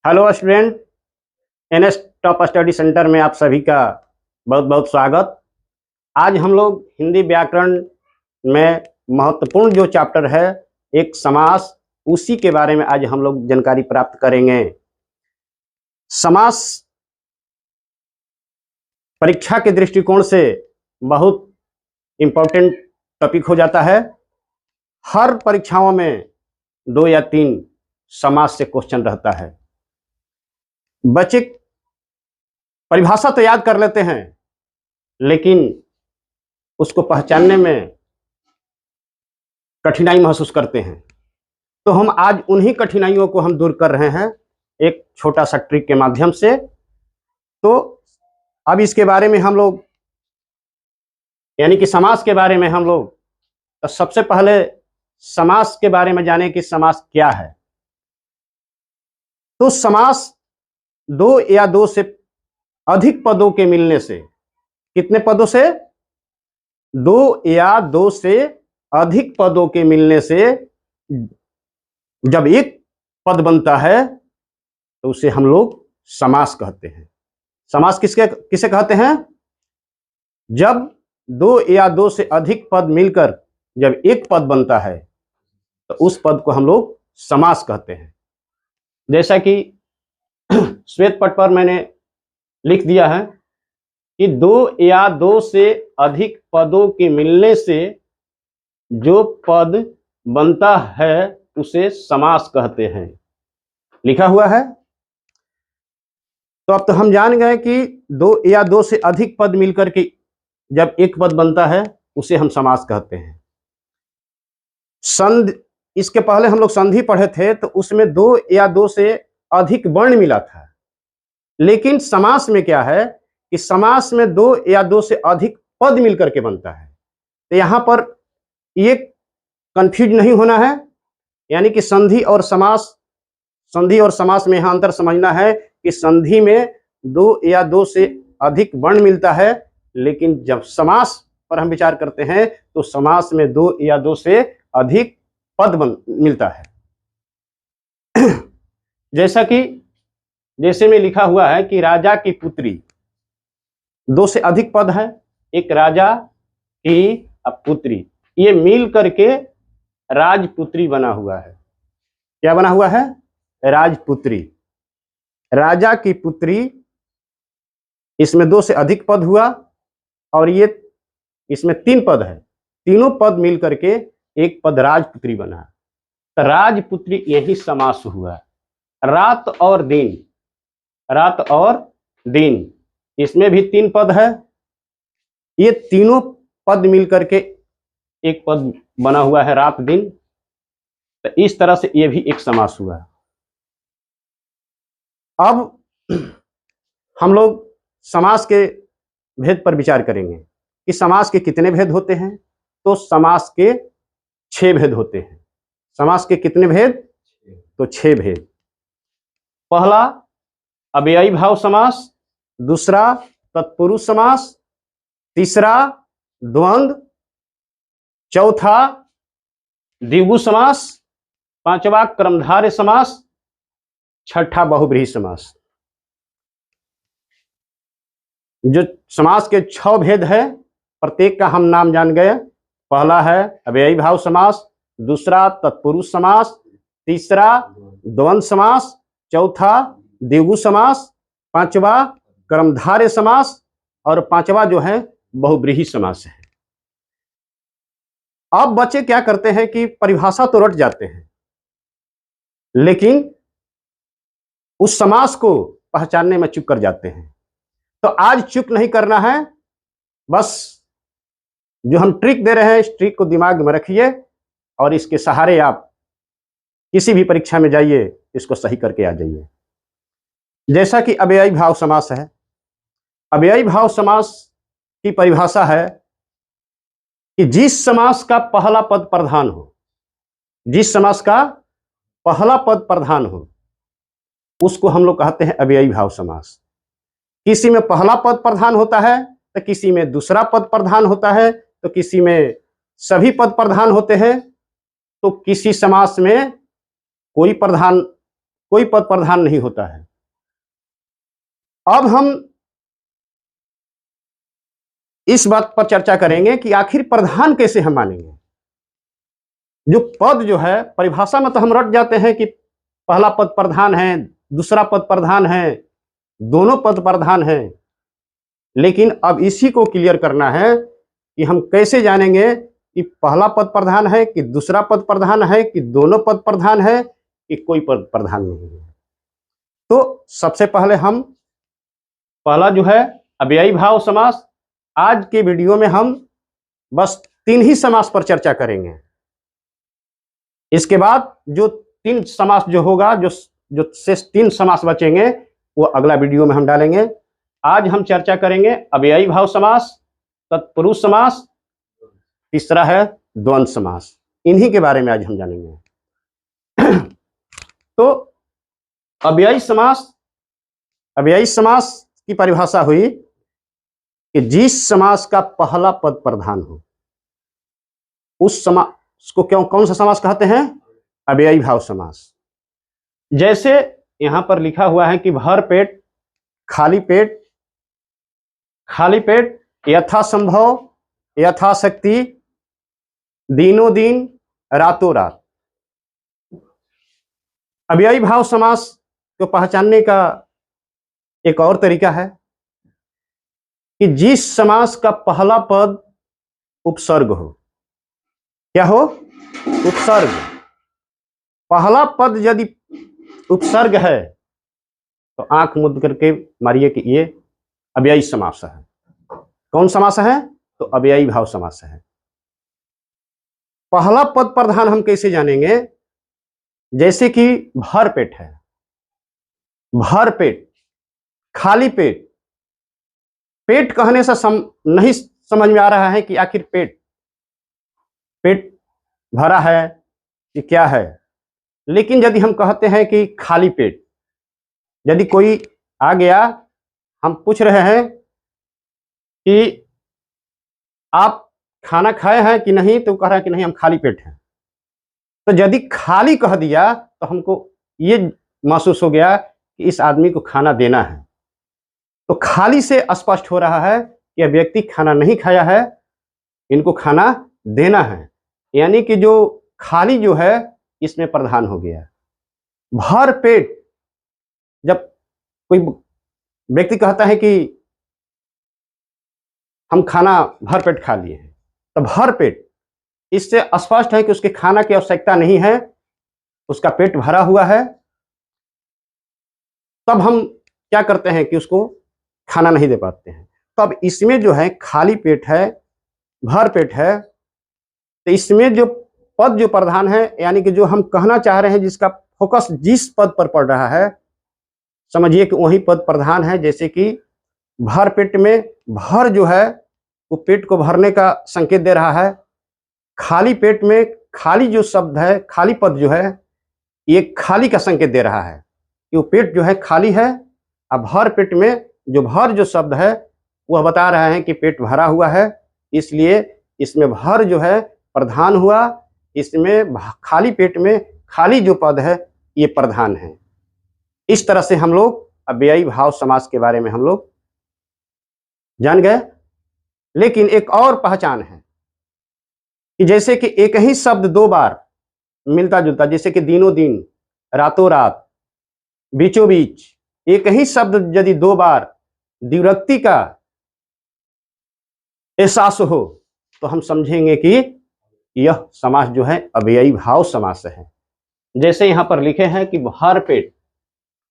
Hello student, NS top study centre में आप सभी का बहुत बहुत स्वागत। आज हम लोग हिंदी व्याकरण में महत्वपूर्ण जो चैप्टर है एक समास, उसी के बारे में आज हम लोग जानकारी प्राप्त करेंगे। समास परीक्षा के दृष्टिकोण से बहुत इम्पोर्टेंट टॉपिक हो जाता है। हर परीक्षाओं में 2 या 3 समास से क्वेश्चन रहता है। बच्चे परिभाषा तो याद कर लेते हैं, लेकिन उसको पहचानने में कठिनाई महसूस करते हैं। तो हम आज उन्हीं कठिनाइयों को हम दूर कर रहे हैं एक छोटा सा ट्रिक के माध्यम से। तो अब इसके बारे में हम लोग, यानी कि समास के बारे में हम लोग, तो सबसे पहले समास के बारे में जाने कि समास क्या है। तो समास 2 या 2 से अधिक पदों के मिलने से, कितने पदों से? 2 या 2 से अधिक पदों के मिलने से जब एक पद बनता है तो उसे हम लोग समास कहते हैं। समास किसे कहते हैं? जब 2 या 2 से अधिक पद मिलकर जब एक पद बनता है तो उस पद को हम लोग समास कहते हैं। जैसा कि श्वेत पट पर मैंने लिख दिया है कि 2 या 2 से अधिक पदों के मिलने से जो पद बनता है उसे समास कहते हैं, लिखा हुआ है। तो अब तो हम जान गए कि 2 या 2 से अधिक पद मिलकर के जब एक पद बनता है उसे हम समास कहते हैं। संधि, इसके पहले हम लोग संधि पढ़े थे तो उसमें 2 या 2 से अधिक वर्ण मिला था। लेकिन समास में क्या है कि समास में 2 या 2 से अधिक पद मिलकर के बनता है। तो यहां पर ये कंफ्यूज नहीं होना है, यानी कि संधि और समास में यहां अंतर समझना है कि संधि में 2 या 2 से अधिक वर्ण मिलता है, लेकिन जब समास पर हम विचार करते हैं तो समास में 2 या 2 से अधिक पद मिलता है। जैसे में लिखा हुआ है कि राजा की पुत्री, 2 से अधिक पद है, एक राजा की पुत्री, ये मिल करके राजपुत्री बना हुआ है। क्या बना हुआ है? राजपुत्री। राजा की पुत्री, इसमें 2 से अधिक पद हुआ और ये इसमें 3 पद है, तीनों पद मिल करके एक पद राजपुत्री बना। तो राजपुत्री यही समास हुआ। रात और दिन, रात और दिन, इसमें भी 3 पद है, ये तीनों पद मिलकर के एक पद बना हुआ है रात दिन। तो इस तरह से ये भी एक समास हुआ। अब हम लोग समास के भेद पर विचार करेंगे कि समास के कितने भेद होते हैं। तो समास के 6 भेद होते हैं। समास के कितने भेद? तो 6 भेद। पहला अव्ययी भाव समास, दूसरा तत्पुरुष समास, तीसरा द्वंद्व, चौथा द्विगु समास, पांचवा कर्मधारय समास, छठा बहुव्रीहि समास। जो समास के 6 भेद है, प्रत्येक का हम नाम जान गए। पहला है अव्ययी भाव समास, दूसरा तत्पुरुष समास, तीसरा द्वंद्व समास, चौथा द्विगु समास, पांचवा कर्मधारय समास और पांचवा जो है बहुव्रीहि समास है। अब बच्चे क्या करते हैं कि परिभाषा तो रट जाते हैं, लेकिन उस समास को पहचानने में चूक कर जाते हैं। तो आज चूक नहीं करना है, बस जो हम ट्रिक दे रहे हैं इस ट्रिक को दिमाग में रखिए और इसके सहारे आप किसी भी परीक्षा में जाइए, इसको सही करके आ जाइए। जैसा कि अव्ययी भाव समास है, अव्ययी भाव समास की परिभाषा है कि जिस समास का पहला पद प्रधान हो, जिस समास का पहला पद प्रधान हो, उसको हम लोग कहते हैं अव्ययी भाव समास। किसी में पहला पद प्रधान होता है तो किसी में दूसरा पद प्रधान होता है, तो किसी में सभी पद प्रधान होते हैं, तो किसी समास में कोई प्रधान कोई पद प्रधान नहीं होता है। अब हम इस बात पर चर्चा करेंगे कि आखिर प्रधान कैसे हम मानेंगे। जो पद जो है, परिभाषा में तो हम रट जाते हैं कि पहला पद प्रधान है, दूसरा पद प्रधान है, दोनों पद प्रधान है। लेकिन अब इसी को क्लियर करना है कि हम कैसे जानेंगे कि पहला पद प्रधान है कि दूसरा पद प्रधान है कि दोनों पद प्रधान है कि कोई पद प्रधान नहीं है। तो सबसे पहले हम पहला जो है अव्ययी भाव समास, आज के वीडियो में हम बस 3 ही समास पर चर्चा करेंगे। इसके बाद जो 3 समास जो होगा, जो शेष 3 समास बचेंगे, वो अगला वीडियो में हम डालेंगे। आज हम चर्चा करेंगे अव्ययी भाव समास, तत्पुरुष समास, तीसरा है द्वंद्व समास। इन्हीं के बारे में आज हम जानेंगे। तो अव्ययी समास की परिभाषा हुई कि जिस समास का पहला पद प्रधान हो, उस समास को कौन सा समास कहते हैं? अव्ययी भाव समास। जैसे यहां पर लिखा हुआ है कि भर पेट, खाली पेट, खाली पेट, यथासंभव, यथाशक्ति, दिनों दिन, रातों रात। अव्ययी भाव समास को पहचानने का एक और तरीका है कि जिस समास का पहला पद उपसर्ग हो। क्या हो? उपसर्ग। पहला पद यदि उपसर्ग है तो आंख मूंद करके मारिए कि ये अव्ययी समास है। कौन समास है? तो अव्ययी भाव समास है। पहला पद प्रधान हम कैसे जानेंगे? जैसे कि भर पेट है, भर पेट, खाली पेट। पेट कहने से नहीं समझ में आ रहा है कि आखिर पेट भरा है कि क्या है। लेकिन यदि हम कहते हैं कि खाली पेट, यदि कोई आ गया, हम पूछ रहे हैं कि आप खाना खाए हैं कि नहीं, तो कह रहा है कि नहीं, हम खाली पेट हैं। तो यदि खाली कह दिया तो हमको ये महसूस हो गया कि इस आदमी को खाना देना है। तो खाली से स्पष्ट हो रहा है कि यह व्यक्ति खाना नहीं खाया है, इनको खाना देना है। यानी कि जो खाली जो है इसमें प्रधान हो गया। भर पेट, जब कोई व्यक्ति कहता है कि हम खाना भर पेट खा लिए हैं, तो भर पेट, इससे स्पष्ट है कि उसके खाना की आवश्यकता नहीं है, उसका पेट भरा हुआ है। तब हम क्या करते हैं कि उसको खाना नहीं दे पाते हैं। तब इसमें जो है खाली पेट है, भर पेट है, तो इसमें जो पद जो प्रधान है, यानी कि जो हम कहना चाह रहे हैं, जिसका फोकस जिस पद पर पड़ रहा है, समझिए कि वही पद प्रधान है। जैसे कि भर पेट में भर जो है वो पेट को भरने का संकेत दे रहा है। खाली पेट में खाली जो शब्द है, खाली पद जो है, ये खाली का संकेत दे रहा है कि वो पेट जो है खाली है। अब भर पेट में जो भर जो शब्द है वह बता रहा है कि पेट भरा हुआ है, इसलिए इसमें भर जो है प्रधान हुआ। इसमें खाली पेट में खाली जो पद है ये प्रधान है। इस तरह से हम लोग अव्ययी भाव समास के बारे में हम लोग जान गए। लेकिन एक और पहचान है कि जैसे कि एक ही शब्द 2 बार मिलता जुलता, जैसे कि दिनों दिन, रातों रात, बीचों बीच, एक ही शब्द यदि 2 बार द्विवृत्ति का एहसास हो तो हम समझेंगे कि यह समास जो है अव्ययी भाव समास है। जैसे यहां पर लिखे हैं कि भर पेट,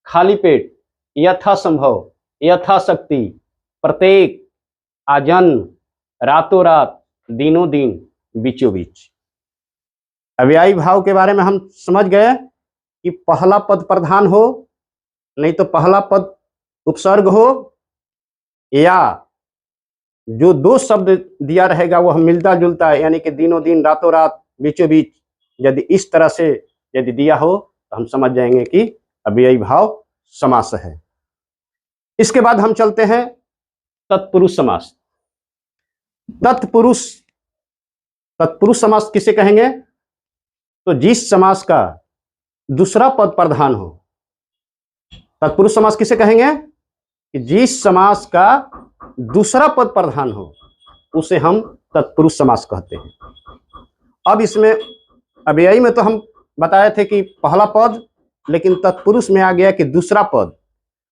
खाली पेट, यथासंभव, यथाशक्ति, प्रत्येक, आजन्म, रातों रात, दिनों दिन, बीचों बीच। अव्ययी भाव के बारे में हम समझ गए कि पहला पद प्रधान हो, नहीं तो पहला पद उपसर्ग हो, या जो 2 शब्द दिया रहेगा वह मिलता जुलता है, यानी कि दिनों दिन, रातों रात, बीचों बीच। यदि इस तरह से यदि दिया हो तो हम समझ जाएंगे कि अव्ययी भाव समास है। इसके बाद हम चलते हैं तत्पुरुष समास। तत्पुरुष समास किसे कहेंगे? तो जिस समास का दूसरा पद प्रधान हो, तत्पुरुष समास किसे कहेंगे कि जिस समास का दूसरा पद प्रधान हो उसे हम तत्पुरुष समास कहते हैं। अब इसमें अव्ययी में तो हम बताए थे कि पहला पद, लेकिन तत्पुरुष में आ गया कि दूसरा पद।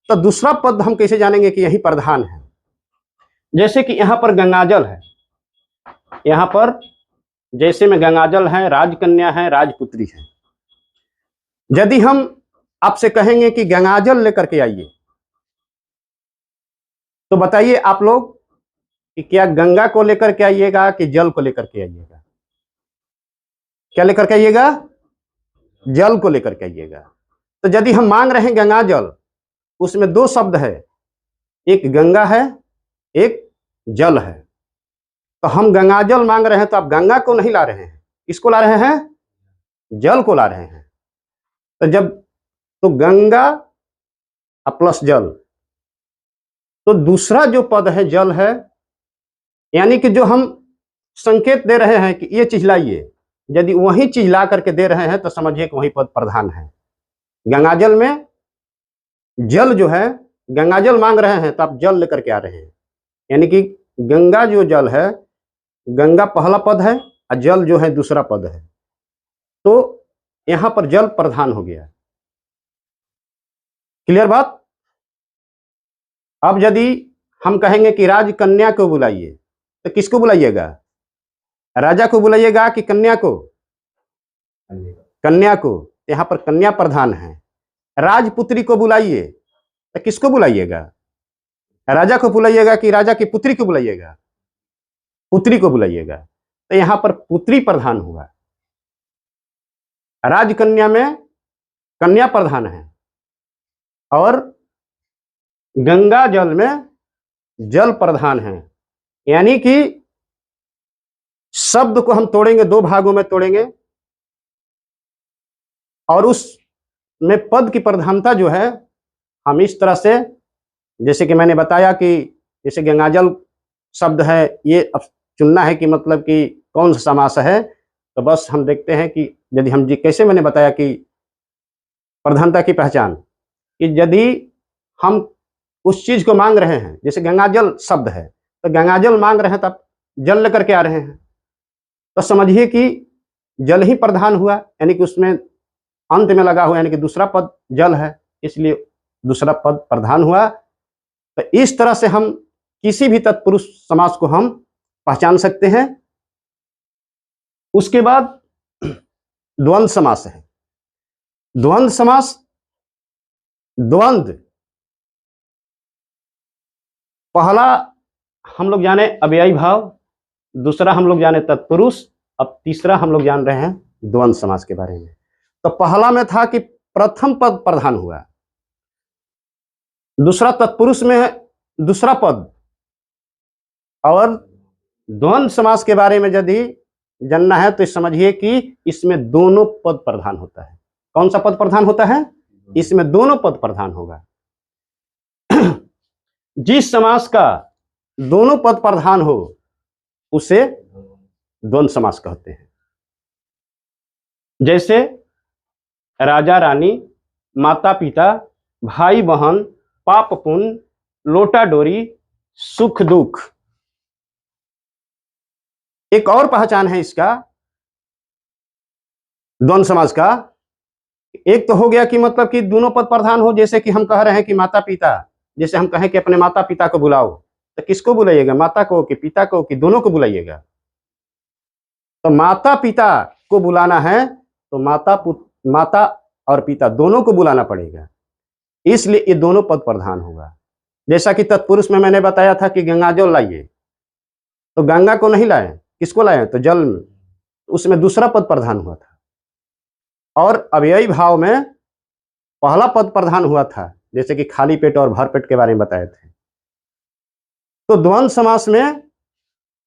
तो दूसरा पद हम कैसे जानेंगे कि यही प्रधान है। जैसे कि यहां पर गंगाजल है, यहां पर जैसे में गंगाजल है, राजकन्या है, राजपुत्री है। यदि हम आपसे कहेंगे कि गंगाजल लेकर के आइए, तो बताइए आप लोग कि क्या गंगा को लेकर के आइएगा कि जल को लेकर के आइएगा? क्या लेकर के आइएगा? जल को लेकर के आइएगा। तो यदि हम मांग रहे हैं गंगाजल, उसमें दो शब्द है, एक गंगा है, एक जल है। तो हम गंगाजल मांग रहे हैं तो आप गंगा को नहीं ला रहे हैं, किसको ला रहे हैं? जल को ला रहे हैं। तो गंगा प्लस जल, तो दूसरा जो पद है जल है, यानी कि जो हम संकेत दे रहे हैं कि ये चीज लाइए, यदि वही चीज ला करके दे रहे हैं तो समझिए कि वही पद प्रधान है। गंगाजल में जल जो है, गंगाजल मांग रहे हैं तो आप जल लेकर के आ रहे हैं, यानी कि गंगा जो जल है, गंगा पहला पद है और जल जो है दूसरा पद है, तो यहां पर जल प्रधान हो गया। क्लियर बात? अब यदि हम कहेंगे कि राजकन्या को बुलाइए, तो किसको बुलाइएगा? राजा को बुलाइएगा कि कन्या को? कन्या को। यहां पर कन्या प्रधान है। राजपुत्री को बुलाइए तो किसको बुलाइएगा? राजा को बुलाइएगा कि राजा की पुत्री को बुलाइएगा? पुत्री को बुलाइएगा। तो यहां पर पुत्री प्रधान हुआ। राजकन्या में कन्या प्रधान है और गंगा जल में जल प्रधान है। यानी कि शब्द को हम तोड़ेंगे, दो भागों में तोड़ेंगे और उसमें पद की प्रधानता जो है हम इस तरह से, जैसे कि मैंने बताया कि जैसे गंगाजल शब्द है, ये अब चुनना है कि मतलब कि कौन सा समास है। तो बस हम देखते हैं कि यदि हम कैसे, मैंने बताया कि प्रधानता की पहचान, कि यदि हम उस चीज को मांग रहे हैं, जैसे गंगाजल शब्द है तो गंगाजल मांग रहे हैं तो आप जल लेकर के आ रहे हैं, तो समझिए कि जल ही प्रधान हुआ, यानी कि उसमें अंत में लगा हुआ, यानी कि दूसरा पद जल है, इसलिए दूसरा पद प्रधान हुआ। तो इस तरह से हम किसी भी तत्पुरुष समास को हम पहचान सकते हैं। उसके बाद द्वंद्व समास है। द्वंद्व समास, द्वंद्व पहला हम लोग जाने अव्ययी भाव, दूसरा हम लोग जाने तत्पुरुष, अब तीसरा हम लोग जान रहे हैं द्वंद्व समास के बारे में। तो पहला में था कि प्रथम पद प्रधान हुआ, दूसरा तत्पुरुष में दूसरा पद, और द्वंद्व समास के बारे में यदि जानना है तो समझिए कि इसमें दोनों पद प्रधान होता है। कौन सा पद प्रधान होता है? इसमें दोनों पद प्रधान होगा। जिस समास का दोनों पद प्रधान हो उसे द्वंद्व समास कहते हैं। जैसे राजा रानी, माता पिता, भाई बहन, पाप पुण्य, लोटा डोरी, सुख दुख। एक और पहचान है इसका द्वंद्व समास का। एक तो हो गया कि मतलब कि दोनों पद प्रधान हो, जैसे कि हम कह रहे हैं कि माता पिता, जैसे हम कहें कि अपने माता पिता को बुलाओ, तो किसको बुलाइएगा? माता को कि पिता को कि दोनों को बुलाइएगा? तो माता पिता को बुलाना है तो माता और पिता दोनों को बुलाना पड़ेगा, इसलिए ये दोनों पद प्रधान होगा। जैसा कि तत्पुरुष में मैंने बताया था कि गंगाजल लाइए, तो गंगा को नहीं लाए, किसको लाए? तो जल में, उसमें दूसरा पद प्रधान हुआ था। और अव्ययी भाव में पहला पद प्रधान हुआ था, जैसे कि खाली पेट और भर पेट के बारे में बताए थे। तो द्वंद्व समास में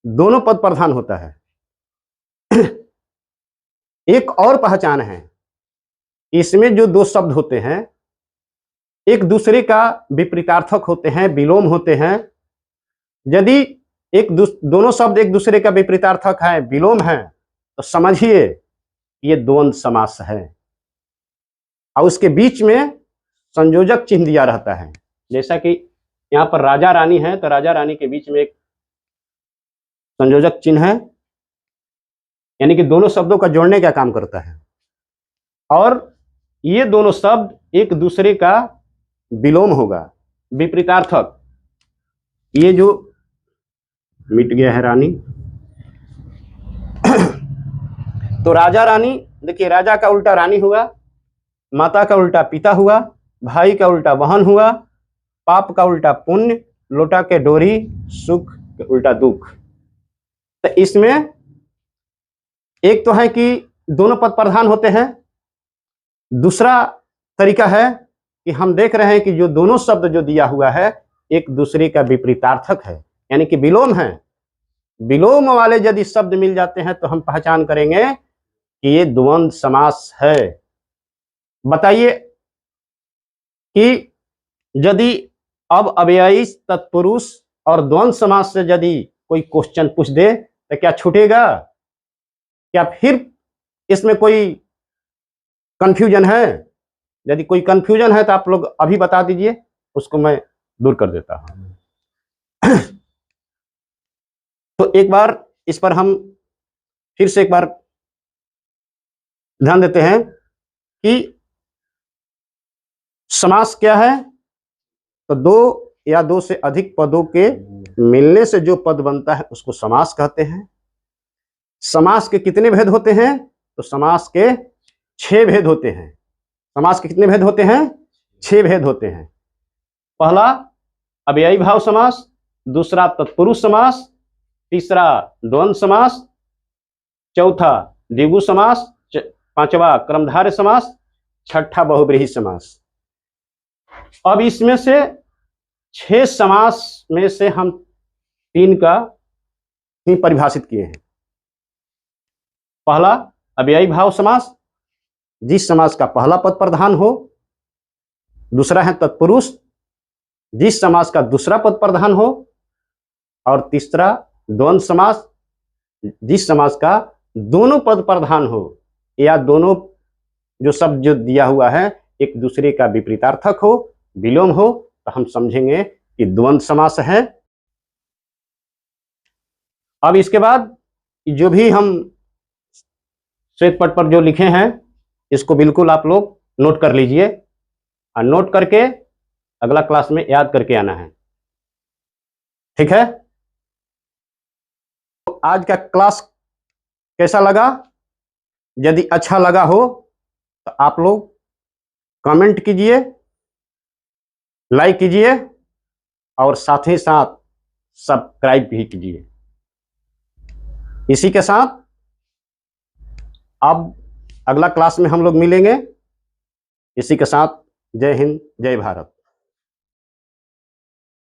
दोनों पद प्रधान होता है। एक और पहचान है, इसमें जो दो शब्द होते हैं एक दूसरे का विपरीतार्थक होते हैं, विलोम होते हैं। यदि दोनों शब्द एक दूसरे का विपरीतार्थक है, विलोम है, तो समझिए ये द्वंद्व समास है। और उसके बीच में संयोजक चिन्ह दिया रहता है। जैसा कि यहाँ पर राजा रानी है, तो राजा रानी के बीच में एक संयोजक चिन्ह है, यानी कि दोनों शब्दों का जोड़ने का काम करता है। और ये दोनों शब्द एक दूसरे का विलोम होगा, विपरीतार्थक। ये जो मिट गया है रानी, तो राजा रानी, देखिए राजा का उल्टा रानी हुआ, माता का उल्टा पिता हुआ, भाई का उल्टा बहन हुआ, पाप का उल्टा पुण्य, लोटा के डोरी, सुख के उल्टा दुख। तो इसमें एक तो है कि दोनों पद प्रधान होते हैं, दूसरा तरीका है कि हम देख रहे हैं कि जो दोनों शब्द जो दिया हुआ है एक दूसरे का विपरीतार्थक है, यानी कि विलोम है। विलोम वाले यदि शब्द मिल जाते हैं तो हम पहचान करेंगे कि ये द्वंद्व समास है। बताइए कि यदि अब अव्ययी तत्पुरुष और द्वंद्व समास से यदि कोई क्वेश्चन पूछ दे तो क्या छूटेगा? क्या फिर इसमें कोई कंफ्यूजन है? यदि कोई कंफ्यूजन है तो आप लोग अभी बता दीजिए, उसको मैं दूर कर देता हूं। तो एक बार इस पर हम फिर से एक बार ध्यान देते हैं कि समास क्या है। तो दो या दो से अधिक पदों के मिलने से जो पद बनता है उसको समास कहते हैं। समास के कितने भेद होते हैं? तो समास के 6 भेद होते हैं। समास के कितने भेद होते हैं? 6 भेद होते हैं। पहला अव्ययी भाव समास, दूसरा तत्पुरुष समास, तीसरा द्वंद्व समास, चौथा द्विगु समास, पांचवा क्रमधारय समास, छठा बहुव्रीहि समास। अब इसमें से 6 समास में से हम 3 का ही परिभाषित किए हैं। पहला अव्ययी भाव समास, जिस समास का पहला पद प्रधान हो। दूसरा है तत्पुरुष, जिस समास का दूसरा पद प्रधान हो। और तीसरा द्वंद्व समास, जिस समास का दोनों पद प्रधान हो या दोनों जो शब्द जो दिया हुआ है एक दूसरे का विपरीतार्थक हो, विलोम हो, तो हम समझेंगे कि द्वंद्व समास है। अब इसके बाद जो भी हम श्वेत पट पर जो लिखे हैं इसको बिल्कुल आप लोग नोट कर लीजिए और नोट करके अगला क्लास में याद करके आना है, ठीक है? तो आज का क्लास कैसा लगा? यदि अच्छा लगा हो तो आप लोग कमेंट कीजिए, लाइक कीजिए और साथ ही साथ सब्सक्राइब भी कीजिए। इसी के साथ अब अगला क्लास में हम लोग मिलेंगे। इसी के साथ जय हिंद, जय भारत।